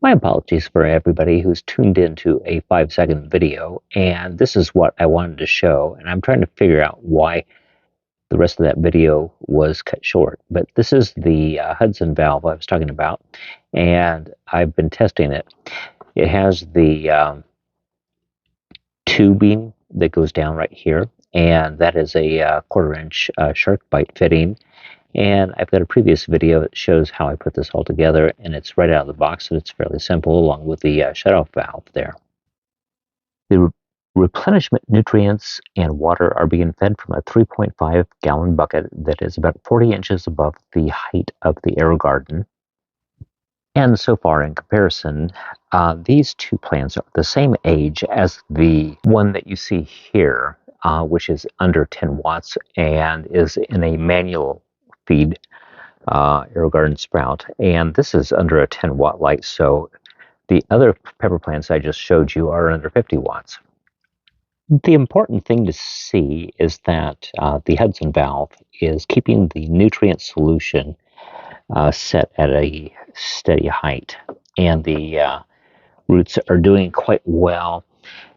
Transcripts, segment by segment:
My apologies for everybody who's tuned into a 5-second video, and this is what I wanted to show, and I'm trying to figure out why the rest of that video was cut short. But this is the Hudson valve I was talking about, and I've been testing it. It has the tubing that goes down right here, and that is a quarter-inch Sharkbite fitting. And I've got a previous video that shows how I put this all together, and it's right out of the box, and it's fairly simple, along with the shutoff valve there. The replenishment nutrients and water are being fed from a 3.5 gallon bucket that is about 40 inches above the height of the AeroGarden. And so far, in comparison, these two plants are the same age as the one that you see here, which is under 10 watts and is in a manual feed AeroGarden sprout, and this is under a 10-watt light, so the other pepper plants I just showed you are under 50 watts. The important thing to see is that the Hudson valve is keeping the nutrient solution set at a steady height, and the roots are doing quite well.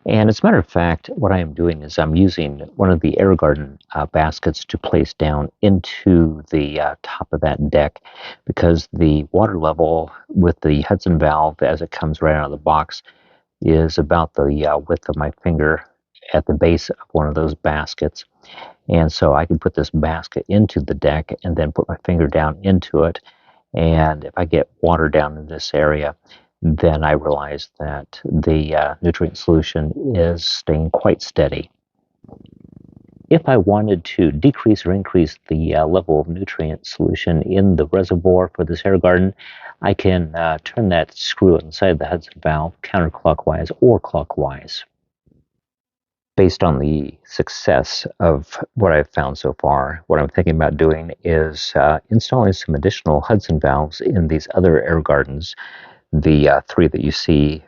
And as a matter of fact, what I am doing is I'm using one of the AeroGarden baskets to place down into the top of that deck, because the water level with the Hudson valve as it comes right out of the box is about the width of my finger at the base of one of those baskets. And so I can put this basket into the deck and then put my finger down into it. And if I get water down in this area, then I realize that the nutrient solution is staying quite steady. If I wanted to decrease or increase the level of nutrient solution in the reservoir for this AeroGarden, I can turn that screw inside the Hudson valve counterclockwise or clockwise. Based on the success of what I've found so far, what I'm thinking about doing is installing some additional Hudson valves in these other AeroGardens. The three that you see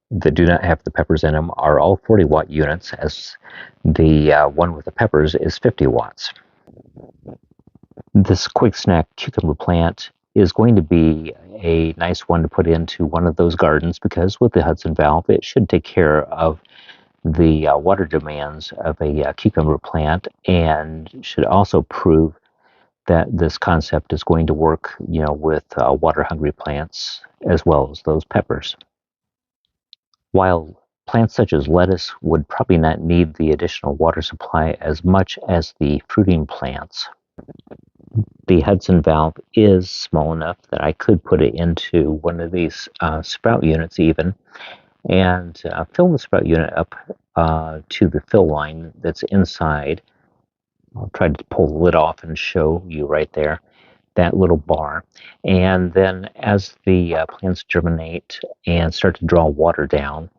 that do not have the peppers in them are all 40-watt units, as the one with the peppers is 50 watts. This quick snack cucumber plant is going to be a nice one to put into one of those gardens, because with the Hudson valve, it should take care of the water demands of a cucumber plant, and should also prove that this concept is going to work, with water-hungry plants as well as those peppers. While plants such as lettuce would probably not need the additional water supply as much as the fruiting plants, the Hudson valve is small enough that I could put it into one of these sprout units even, and fill the sprout unit up to the fill line that's inside. I'll try to pull the lid off and show you right there, that little bar. And then as the plants germinate and start to draw water down,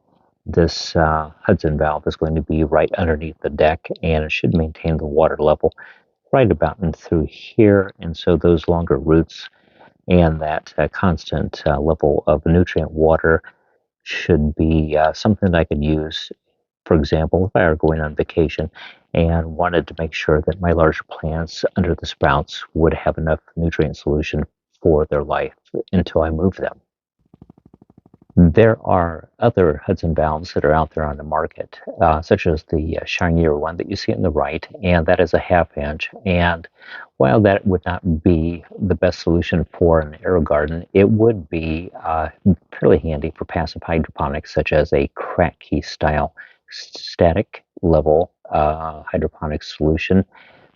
this Hudson valve is going to be right underneath the deck, and it should maintain the water level right about and through here. And so those longer roots and that constant level of nutrient water should be something that I could use, for example, if I were going on vacation and wanted to make sure that my larger plants under the sprouts would have enough nutrient solution for their life until I move them. There are other Hudson valves that are out there on the market, such as the shinier one that you see on the right, and that is a 1/2 inch. And while that would not be the best solution for an AeroGarden, it would be fairly handy for passive hydroponics, such as a crack key style static level hydroponic solution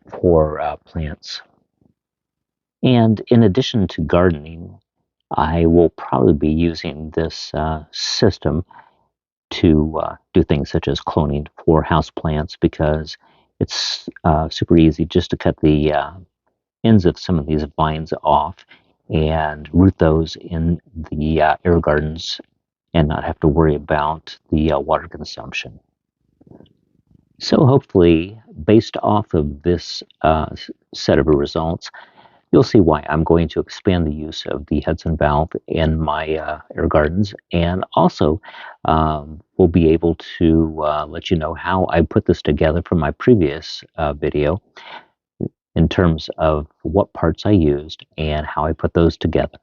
for plants. And in addition to gardening, I will probably be using this system to do things such as cloning for houseplants, because it's super easy just to cut the ends of some of these vines off and root those in the AeroGardens and not have to worry about the water consumption. So hopefully, based off of this set of results, you'll see why I'm going to expand the use of the Hudson valve in my AeroGardens, and also we'll be able to let you know how I put this together from my previous video in terms of what parts I used and how I put those together.